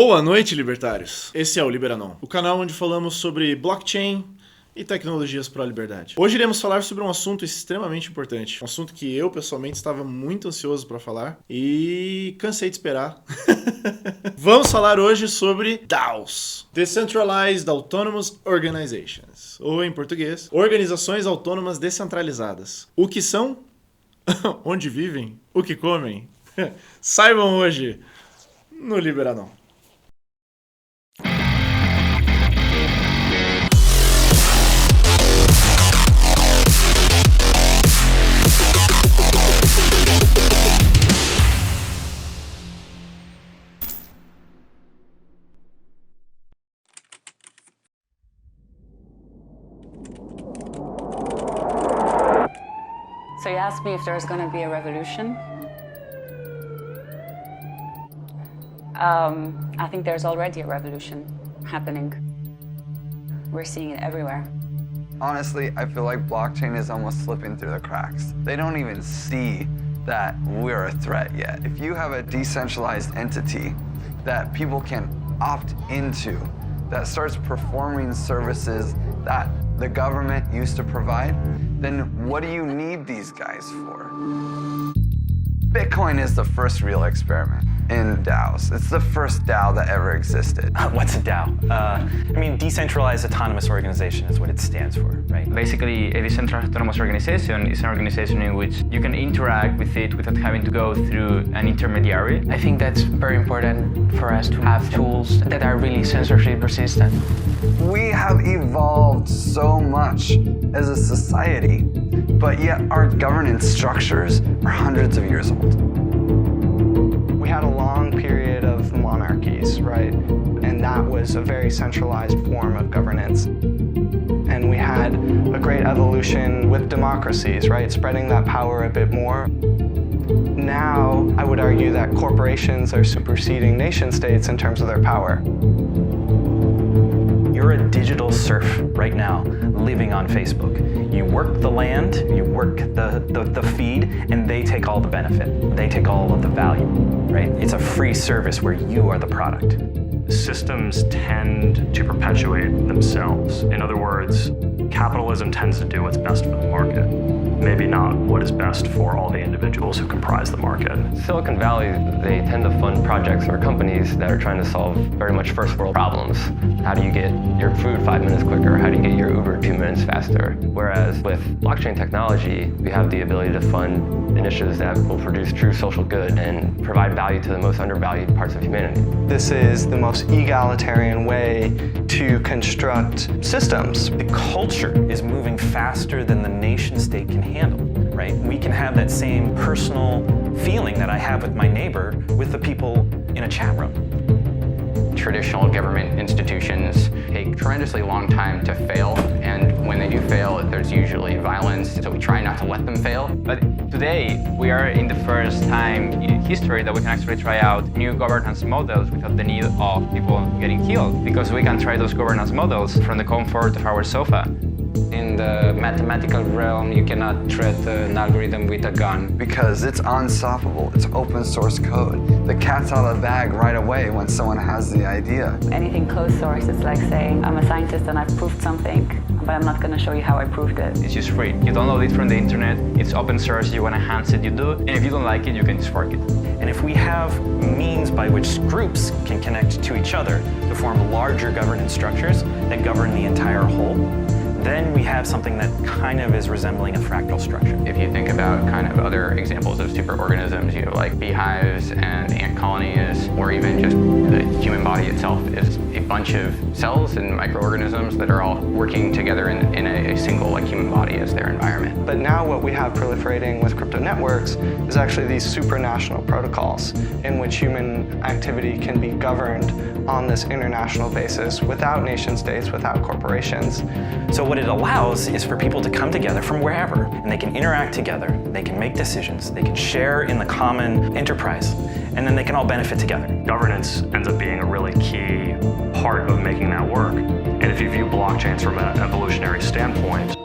Boa noite, libertários! Esse é o Liberanon, o canal onde falamos sobre blockchain e tecnologias para a liberdade. Hoje iremos falar sobre um assunto extremamente importante, um assunto que eu pessoalmente estava muito ansioso para falar e cansei de esperar. Vamos falar hoje sobre DAOs, Decentralized Autonomous Organizations, ou em português, Organizações Autônomas Descentralizadas. O que são? Onde vivem? O que comem? Saibam hoje no Liberanon. So you asked me if there's going to be a revolution. I think there's already a revolution happening. We're seeing it everywhere. Honestly, I feel like blockchain is almost slipping through the cracks. They don't even see that we're a threat yet. If you have a decentralized entity that people can opt into, that starts performing services that the government used to provide, then what do you need these guys for? Bitcoin is the first real experiment in DAOs. It's the first DAO that ever existed. What's a DAO? Decentralized Autonomous Organization is what it stands for, right? Basically, a decentralized autonomous organization is an organization in which you can interact with it without having to go through an intermediary. I think that's very important for us to have tools that are really censorship resistant. We have evolved so much as a society, but yet our governance structures are hundreds of years old. We had a long period of monarchies, right? And that was a very centralized form of governance. And we had a great evolution with democracies, right? Spreading that power a bit more. Now, I would argue that corporations are superseding nation states in terms of their power. You're a digital serf right now, living on Facebook. You work the land, you work the feed, and they take all the benefit. They take all of the value, right? It's a free service where you are the product. Systems tend to perpetuate themselves. In other words, capitalism tends to do what's best for the market, maybe not what is best for all the individuals who comprise the market. Silicon Valley, they tend to fund projects or companies that are trying to solve very much first world problems. How do you get your food 5 minutes quicker? How do you get your Uber 2 minutes faster? Whereas with blockchain technology, we have the ability to fund initiatives that will produce true social good and provide value to the most undervalued parts of humanity. This is the most egalitarian way to construct systems. The culture is moving faster than the nation state can handle, right? We can have that same personal feeling that I have with my neighbor with the people in a chat room. Traditional government institutions take a tremendously long time to fail, and when they do fail, there's usually violence, so we try not to let them fail. But today, we are in the first time in history that we can actually try out new governance models without the need of people getting killed, because we can try those governance models from the comfort of our sofa. In the mathematical realm, you cannot treat an algorithm with a gun. Because it's unstoppable, it's open source code. The cat's out of the bag right away when someone has the idea. Anything closed source is like saying, I'm a scientist and I've proved something, but I'm not going to show you how I proved it. It's just free. You download it from the internet, it's open source, you want to enhance it, you do, and if you don't like it, you can just fork it. And if we have means by which groups can connect to each other to form larger governance structures that govern the entire whole, then we have something that kind of is resembling a fractal structure. If you think about kind of other examples of superorganisms, you have like beehives and ant colonies, or even just the human body itself is a bunch of cells and microorganisms that are all working together in a single like human body as their environment. But now what we have proliferating with crypto networks is actually these supranational protocols in which human activity can be governed on this international basis without nation states, without corporations. So what it allows is for people to come together from wherever, and they can interact together, they can make decisions, they can share in the common enterprise, and then they can all benefit together. Governance ends up being a really key part of making that work. And if you view blockchains from an evolutionary standpoint,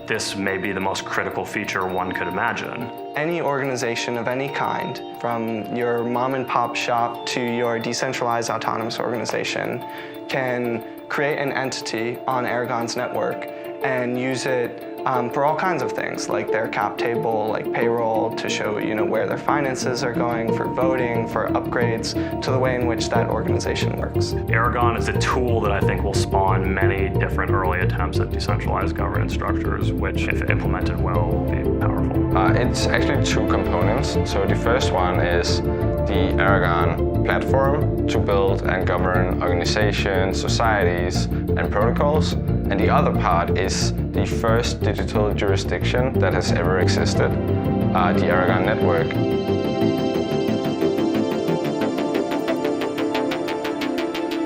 this may be the most critical feature one could imagine. Any organization of any kind, from your mom and pop shop to your decentralized autonomous organization, can create an entity on Aragon's network and use it for all kinds of things, like their cap table, like payroll, to show where their finances are going, for voting, for upgrades, to the way in which that organization works. Aragon is a tool that I think will spawn many different early attempts at decentralized governance structures, which, if implemented well, will be powerful. It's actually two components. So the first one is the Aragon platform to build and govern organizations, societies, and protocols. And the other part is the first digital jurisdiction that has ever existed, the Aragon network.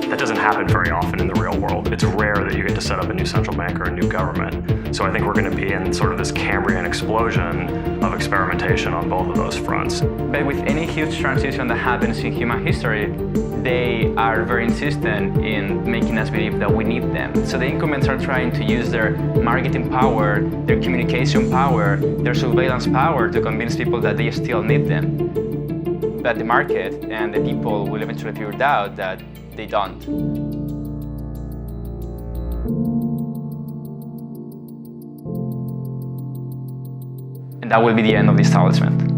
That doesn't happen very often in the real world. It's rare that you get to set up a new central bank or a new government. So I think we're going to be in sort of this Cambrian explosion of experimentation on both of those fronts. But with any huge transition that happens in human history, they are very insistent in making us believe that we need them. So the incumbents are trying to use their marketing power, their communication power, their surveillance power to convince people that they still need them. But the market and the people will eventually figure it out that they don't. And that will be the end of the establishment.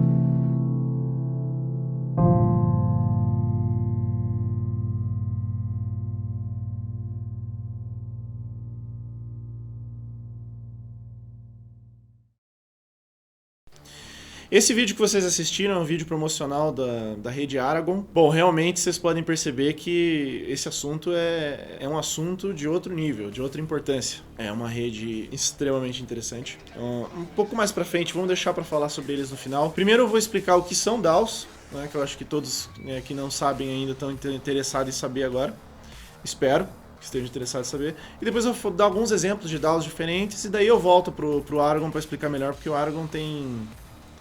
Esse vídeo que vocês assistiram é um vídeo promocional da rede Aragon. Bom, realmente vocês podem perceber que esse assunto é um assunto de outro nível, de outra importância. É uma rede extremamente interessante. Um pouco mais pra frente, vamos deixar pra falar sobre eles no final. Primeiro eu vou explicar o que são DAOs, né, que eu acho que todos que não sabem ainda estão interessados em saber agora. Espero que estejam interessados em saber. E depois eu vou dar alguns exemplos de DAOs diferentes e daí eu volto pro Aragon pra explicar melhor, porque o Aragon tem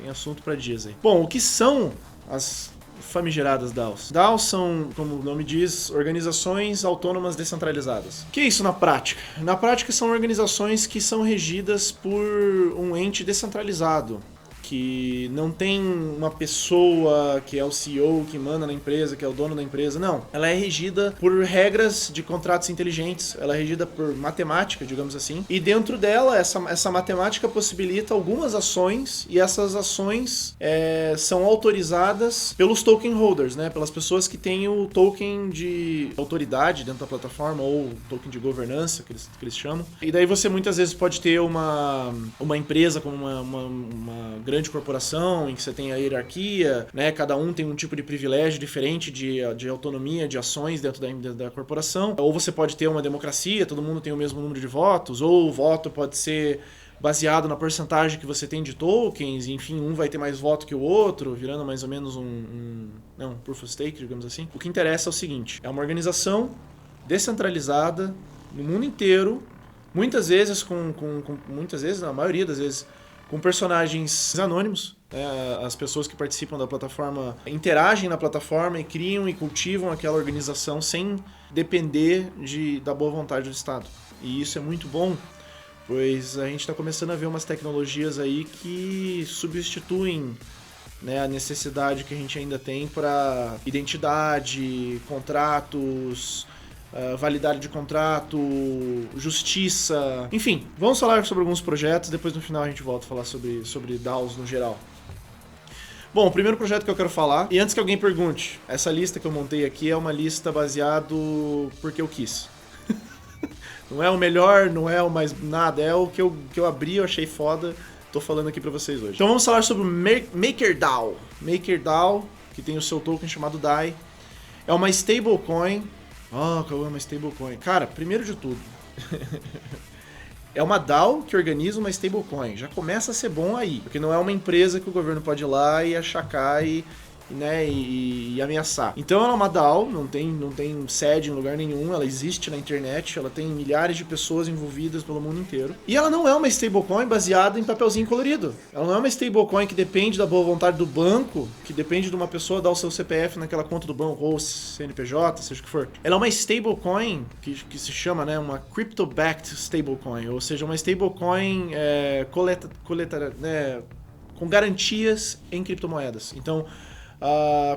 assunto para dias aí. Bom, o que são as famigeradas DAOs? DAOs são, como o nome diz, organizações autônomas descentralizadas. O que é isso na prática? Na prática são organizações que são regidas por um ente descentralizado, que não tem uma pessoa que é o CEO, que manda na empresa, que é o dono da empresa, não. Ela é regida por regras de contratos inteligentes, ela é regida por matemática, digamos assim, e dentro dela, essa matemática possibilita algumas ações, e essas ações são autorizadas pelos token holders, né? Pelas pessoas que têm o token de autoridade dentro da plataforma, ou token de governança, que eles chamam. E daí você muitas vezes pode ter uma empresa como uma grande corporação, em que você tem a hierarquia, né? Cada um tem um tipo de privilégio diferente de autonomia, de ações dentro da corporação. Ou você pode ter uma democracia, todo mundo tem o mesmo número de votos, ou o voto pode ser baseado na porcentagem que você tem de tokens, e, enfim, um vai ter mais voto que o outro, virando mais ou menos um proof of stake, digamos assim. O que interessa é o seguinte, é uma organização descentralizada no mundo inteiro, muitas vezes na maioria das vezes, com personagens anônimos. As pessoas que participam da plataforma interagem na plataforma e criam e cultivam aquela organização sem depender da boa vontade do Estado. E isso é muito bom, pois a gente está começando a ver umas tecnologias aí que substituem, né, a necessidade que a gente ainda tem para identidade, contratos, validade de contrato, justiça, enfim, vamos falar sobre alguns projetos, depois no final a gente volta a falar sobre DAOs no geral. Bom, o primeiro projeto que eu quero falar, e antes que alguém pergunte, essa lista que eu montei aqui é uma lista baseado porque eu quis. Não é o melhor, não é o mais nada, é o que eu abri, eu achei foda, tô falando aqui pra vocês hoje. Então vamos falar sobre o MakerDAO. MakerDAO, que tem o seu token chamado DAI, é uma stablecoin. Que eu amo stablecoin. Cara, primeiro de tudo, é uma DAO que organiza uma stablecoin. Já começa a ser bom aí, porque não é uma empresa que o governo pode ir lá e achacar e né, e ameaçar. Então ela é uma DAO, não tem sede em lugar nenhum, ela existe na internet, ela tem milhares de pessoas envolvidas pelo mundo inteiro. E ela não é uma stablecoin baseada em papelzinho colorido. Ela não é uma stablecoin que depende da boa vontade do banco, que depende de uma pessoa dar o seu CPF naquela conta do banco, ou CNPJ, seja o que for. Ela é uma stablecoin que se chama, né, uma crypto-backed stablecoin, ou seja, uma stablecoin com garantias em criptomoedas. Então,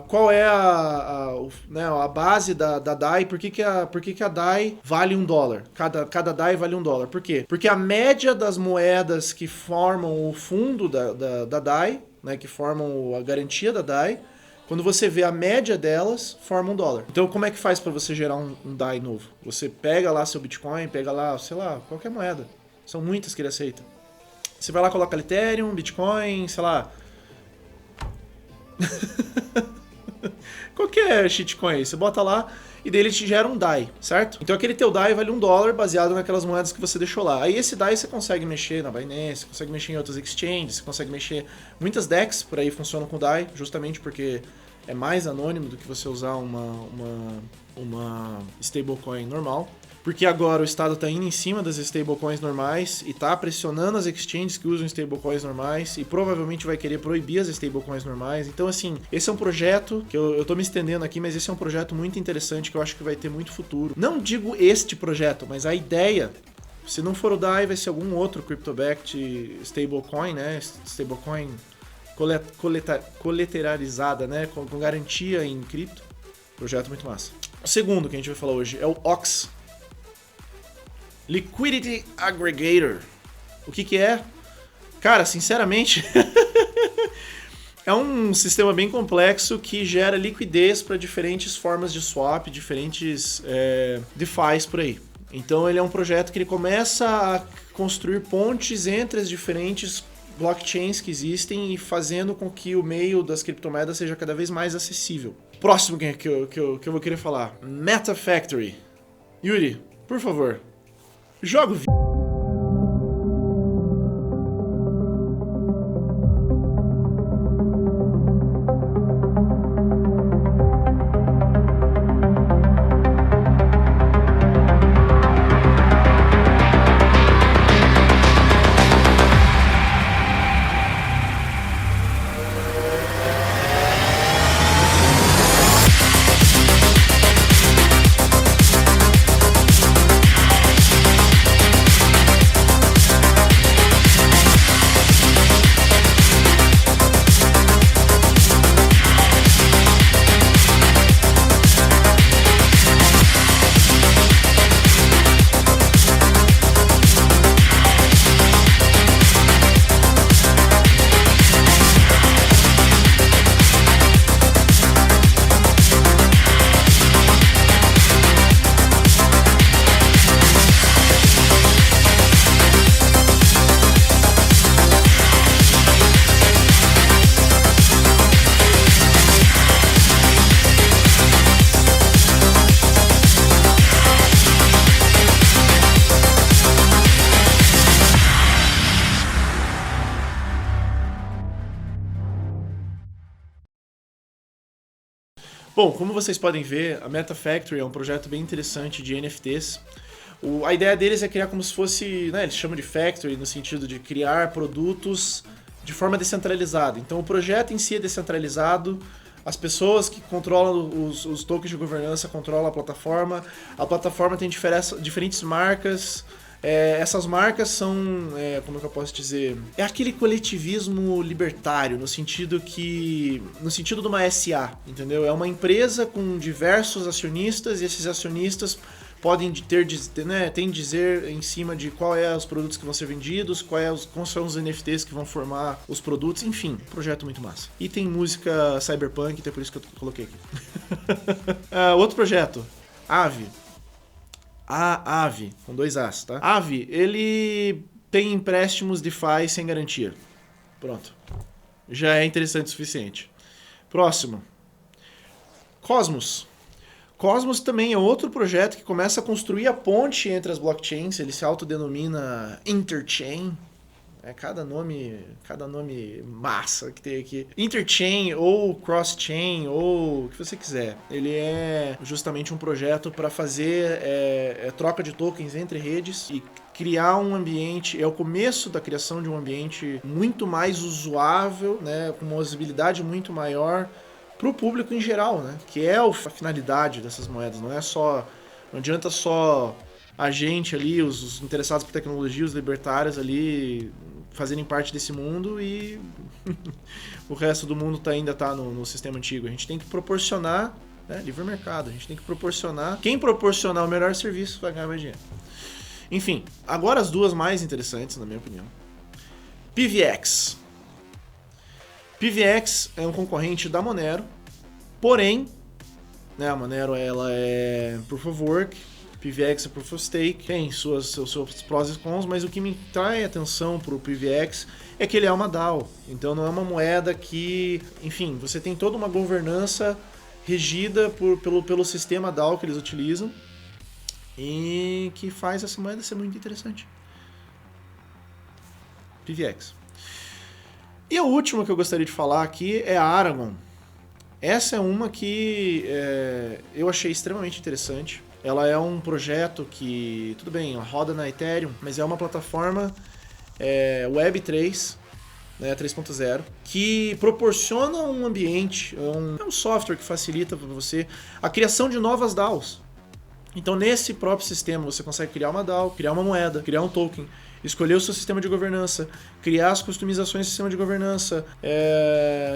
qual é a base da DAI? Por que a DAI vale $1? Cada DAI vale $1. Por quê? Porque a média das moedas que formam o fundo da DAI, né, que formam a garantia da DAI, quando você vê a média delas, forma $1. Então, como é que faz para você gerar um DAI novo? Você pega lá seu Bitcoin, pega lá, sei lá, qualquer moeda. São muitas que ele aceita. Você vai lá, coloca Ethereum, Bitcoin, sei lá... qualquer shitcoin aí, você bota lá e daí ele te gera um DAI, certo? Então aquele teu DAI vale $1 baseado naquelas moedas que você deixou lá. Aí esse DAI você consegue mexer na Binance, você consegue mexer em outras exchanges, você consegue mexer... Muitas DEX por aí funcionam com DAI, justamente porque é mais anônimo do que você usar uma stablecoin normal. Porque agora o Estado está indo em cima das stablecoins normais e está pressionando as exchanges que usam stablecoins normais e provavelmente vai querer proibir as stablecoins normais. Então, assim, esse é um projeto que eu tô me estendendo aqui, mas esse é um projeto muito interessante que eu acho que vai ter muito futuro. Não digo este projeto, mas a ideia, se não for o DAI, vai ser algum outro crypto-backed stablecoin, né? Stablecoin colateralizada, né? Com garantia em cripto. Projeto muito massa. O segundo que a gente vai falar hoje é o OX. Liquidity Aggregator. O que é? Cara, sinceramente, é um sistema bem complexo que gera liquidez para diferentes formas de swap, diferentes DeFis por aí. Então ele é um projeto que ele começa a construir pontes entre as diferentes blockchains que existem e fazendo com que o meio das criptomoedas seja cada vez mais acessível. Próximo que eu vou querer falar, MetaFactory. Yuri, por favor, joga o Bom, como vocês podem ver, a MetaFactory é um projeto bem interessante de NFTs. A ideia deles é criar como se fosse, né, eles chamam de factory no sentido de criar produtos de forma descentralizada. Então o projeto em si é descentralizado, as pessoas que controlam os tokens de governança controlam a plataforma tem diferentes marcas. Essas marcas são, como é que eu posso dizer? É aquele coletivismo libertário, no sentido de uma SA, entendeu? É uma empresa com diversos acionistas e esses acionistas podem tem dizer em cima de qual é os produtos que vão ser vendidos, quais são os NFTs que vão formar os produtos, enfim, projeto muito massa. E tem música cyberpunk, então é por isso que eu coloquei aqui. Outro projeto, Aave. A Aave, com 2 As, tá? Aave, ele tem empréstimos DeFi sem garantia. Pronto. Já é interessante o suficiente. Próximo. Cosmos. Cosmos também é outro projeto que começa a construir a ponte entre as blockchains. Ele se autodenomina Interchain. Cada nome massa que tem aqui. Interchain ou cross-chain ou o que você quiser. Ele é justamente um projeto para fazer troca de tokens entre redes e criar um ambiente, é o começo da criação de um ambiente muito mais usuável, né, com uma usabilidade muito maior para o público em geral, né, que é a finalidade dessas moedas. Não adianta só a gente ali, os interessados por tecnologia, os libertários ali fazerem parte desse mundo e o resto do mundo ainda tá no sistema antigo. A gente tem que proporcionar, né, livre mercado, a gente tem que proporcionar. Quem proporcionar o melhor serviço vai ganhar mais dinheiro. Enfim, agora as duas mais interessantes, na minha opinião. PVX. PVX é um concorrente da Monero, porém, né, a Monero ela é Proof of Work, PVX é Proof of Stake, tem seus prós e cons, mas o que me trai atenção pro PVX é que ele é uma DAO, então não é uma moeda que, enfim, você tem toda uma governança regida pelo sistema DAO que eles utilizam e que faz essa moeda ser muito interessante. PVX. E a última que eu gostaria de falar aqui é a Aragon. Essa é uma que eu achei extremamente interessante. Ela é um projeto que, tudo bem, ela roda na Ethereum, mas é uma plataforma Web3, né, 3.0, que proporciona um ambiente, é um software que facilita para você a criação de novas DAOs. Então, nesse próprio sistema, você consegue criar uma DAO, criar uma moeda, criar um token, escolher o seu sistema de governança, criar as customizações do sistema de governança,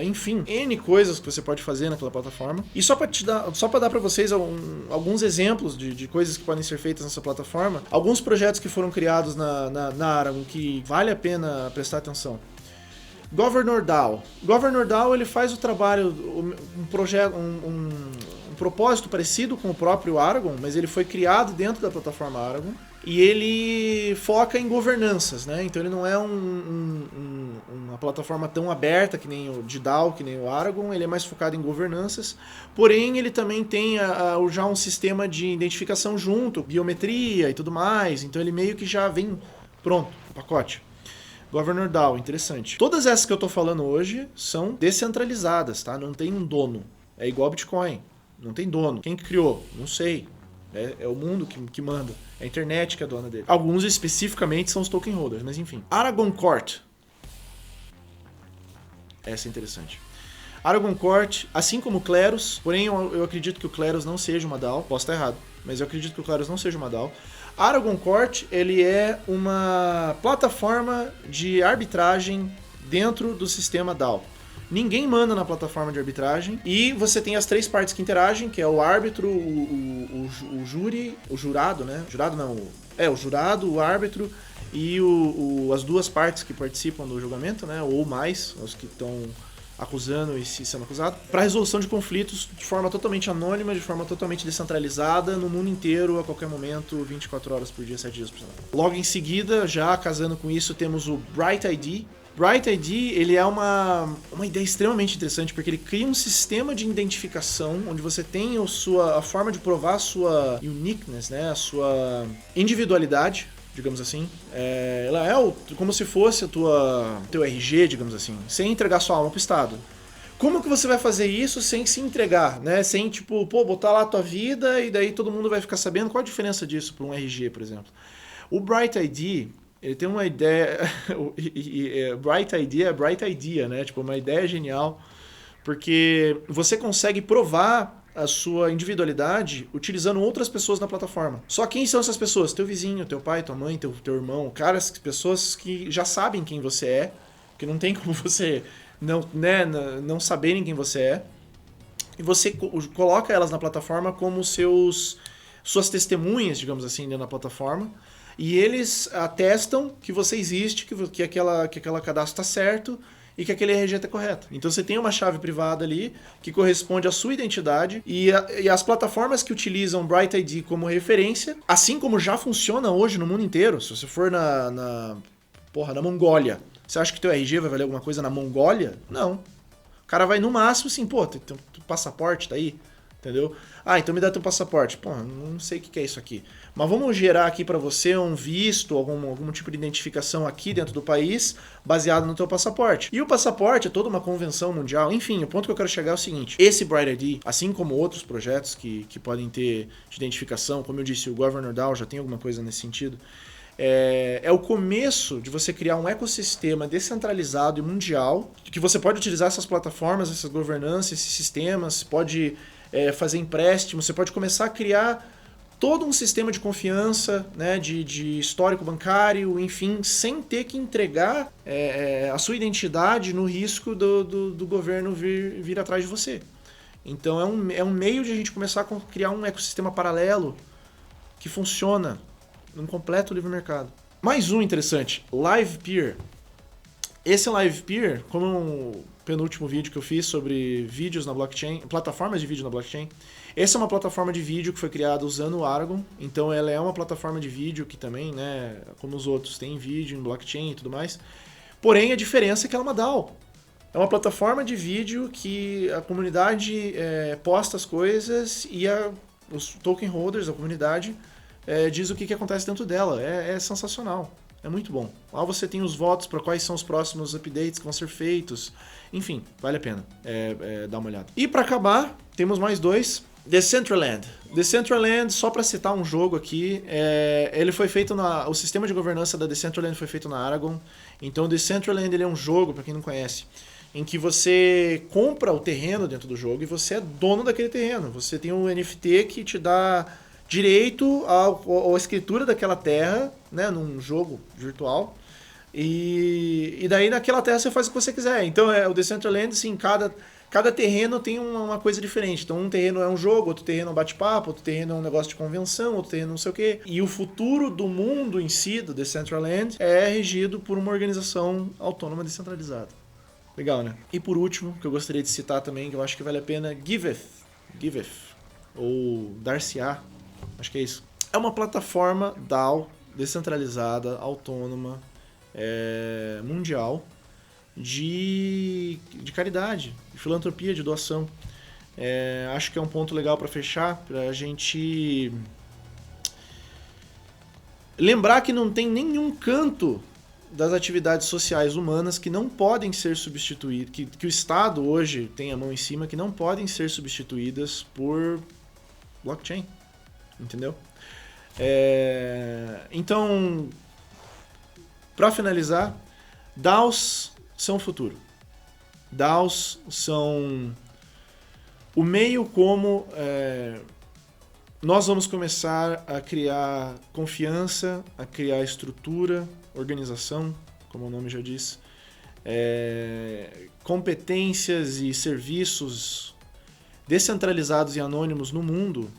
enfim, N coisas que você pode fazer naquela plataforma. E só para dar para vocês alguns exemplos de coisas que podem ser feitas nessa plataforma, alguns projetos que foram criados na Aragon que vale a pena prestar atenção. Governor DAO. Governor DAO ele faz o trabalho, um projeto, um propósito parecido com o próprio Aragon, mas ele foi criado dentro da plataforma Aragon e ele foca em governanças, né? Então ele não é uma plataforma tão aberta que nem o de DAO, que nem o Aragon, ele é mais focado em governanças, porém ele também tem já um sistema de identificação junto, biometria e tudo mais, então ele meio que já vem pronto, o pacote. Governor DAO, interessante. Todas essas que eu tô falando hoje são descentralizadas, tá? Não tem um dono. É igual Bitcoin. Não tem dono. Quem que criou? Não sei. É o mundo que manda. É a internet que é dona dele. Alguns especificamente são os token holders, mas enfim. Aragon Court. Essa é interessante. Aragon Court, assim como o Kleros, porém eu acredito que o Kleros não seja uma DAO. Posso estar errado, mas eu acredito que o Kleros não seja uma DAO. Aragon Court, ele é uma plataforma de arbitragem dentro do sistema DAO. Ninguém manda na plataforma de arbitragem e você tem as três partes que interagem, que é o árbitro, o júri, o jurado, né? Jurado não, o jurado, o árbitro e as duas partes que participam do julgamento, né? Ou mais, os que estão acusando e sendo acusado, para resolução de conflitos de forma totalmente anônima, de forma totalmente descentralizada, no mundo inteiro, a qualquer momento, 24 horas por dia, 7 dias por semana. Logo em seguida, já casando com isso, temos o Bright ID. Bright ID, ele é uma ideia extremamente interessante, porque ele cria um sistema de identificação, onde você tem a forma de provar a sua uniqueness, né, a sua individualidade, digamos assim. Ela é como se fosse o teu RG, digamos assim, sem entregar sua alma pro Estado. Como que você vai fazer isso sem se entregar, né? Sem, botar lá a tua vida e daí todo mundo vai ficar sabendo? Qual a diferença disso para um RG, por exemplo? O Bright ID, ele tem uma ideia... Bright ID é Bright Idea, né? Uma ideia genial, porque você consegue provar a sua individualidade utilizando outras pessoas na plataforma. Só quem são essas pessoas? Teu vizinho, teu pai, tua mãe, teu irmão, pessoas que já sabem quem você é, que não tem como você não saberem quem você é, e você coloca elas na plataforma como suas testemunhas, digamos assim, dentro da plataforma, e eles atestam que você existe, que aquela cadastro está certo, e que aquele RG está correto. Então você tem uma chave privada ali que corresponde à sua identidade e as plataformas que utilizam Bright ID como referência, assim como já funciona hoje no mundo inteiro. Se você for na Mongólia, você acha que teu RG vai valer alguma coisa na Mongólia? Não. O cara vai no máximo assim, teu passaporte tá aí, Entendeu? Ah, então me dá teu passaporte. Pô, não sei o que é isso aqui. Mas vamos gerar aqui para você um visto, algum tipo de identificação aqui dentro do país, baseado no teu passaporte. E o passaporte é toda uma convenção mundial. Enfim, o ponto que eu quero chegar é o seguinte. Esse Bright ID, assim como outros projetos que podem ter de identificação, como eu disse, o Governor DAO já tem alguma coisa nesse sentido, é o começo de você criar um ecossistema descentralizado e mundial, que você pode utilizar essas plataformas, essas governanças, esses sistemas, pode fazer empréstimo, você pode começar a criar todo um sistema de confiança, né, de histórico bancário, enfim, sem ter que entregar a sua identidade no risco do governo vir atrás de você. Então é um meio de a gente começar a criar um ecossistema paralelo que funciona num completo livre mercado. Mais um interessante, Live Peer. Esse Live Peer, como o penúltimo vídeo que eu fiz sobre vídeos na blockchain, plataformas de vídeo na blockchain, essa é uma plataforma de vídeo que foi criada usando o Aragon, então ela é uma plataforma de vídeo que também, né, como os outros, tem vídeo em blockchain e tudo mais, porém a diferença é que ela é uma DAO. É uma plataforma de vídeo que a comunidade posta as coisas e os token holders, a comunidade, diz o que acontece dentro dela. É sensacional, é muito bom. Lá você tem os votos para quais são os próximos updates que vão ser feitos. Enfim, vale a pena dar uma olhada. E para acabar, temos mais dois. Decentraland. Decentraland, só para citar um jogo aqui, ele foi feito o sistema de governança da Decentraland foi feito na Aragon. Então o Decentraland ele é um jogo, para quem não conhece, em que você compra o terreno dentro do jogo e você é dono daquele terreno. Você tem um NFT que te dá direito à escritura daquela terra, né, num jogo virtual, e daí naquela terra você faz o que você quiser. Então o Decentraland, assim, cada terreno tem uma coisa diferente. Então um terreno é um jogo, outro terreno é um bate-papo, outro terreno é um negócio de convenção, outro terreno não sei o quê. E o futuro do mundo em si, do Decentraland, é regido por uma organização autônoma descentralizada. Legal, né? E por último, que eu gostaria de citar também, que eu acho que vale a pena, Giveth, ou Dar-se-á, acho que é isso. É uma plataforma DAO, descentralizada, autônoma, mundial, de caridade, de filantropia, de doação. Acho que é um ponto legal para fechar, para a gente lembrar que não tem nenhum canto das atividades sociais humanas que não podem ser substituídas, que o Estado hoje tem a mão em cima, que não podem ser substituídas por blockchain. Entendeu? Então, para finalizar, DAOs são o futuro. DAOs são o meio como nós vamos começar a criar confiança, a criar estrutura, organização, como o nome já diz, competências e serviços descentralizados e anônimos no mundo,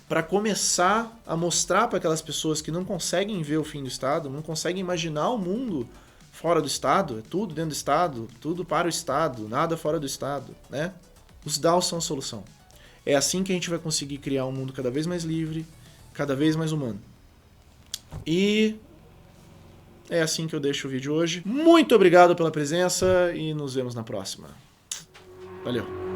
para começar a mostrar para aquelas pessoas que não conseguem ver o fim do Estado, não conseguem imaginar o mundo fora do Estado, é tudo dentro do Estado, tudo para o Estado, nada fora do Estado, né? Os DAOs são a solução. É assim que a gente vai conseguir criar um mundo cada vez mais livre, cada vez mais humano. E é assim que eu deixo o vídeo hoje. Muito obrigado pela presença e nos vemos na próxima. Valeu!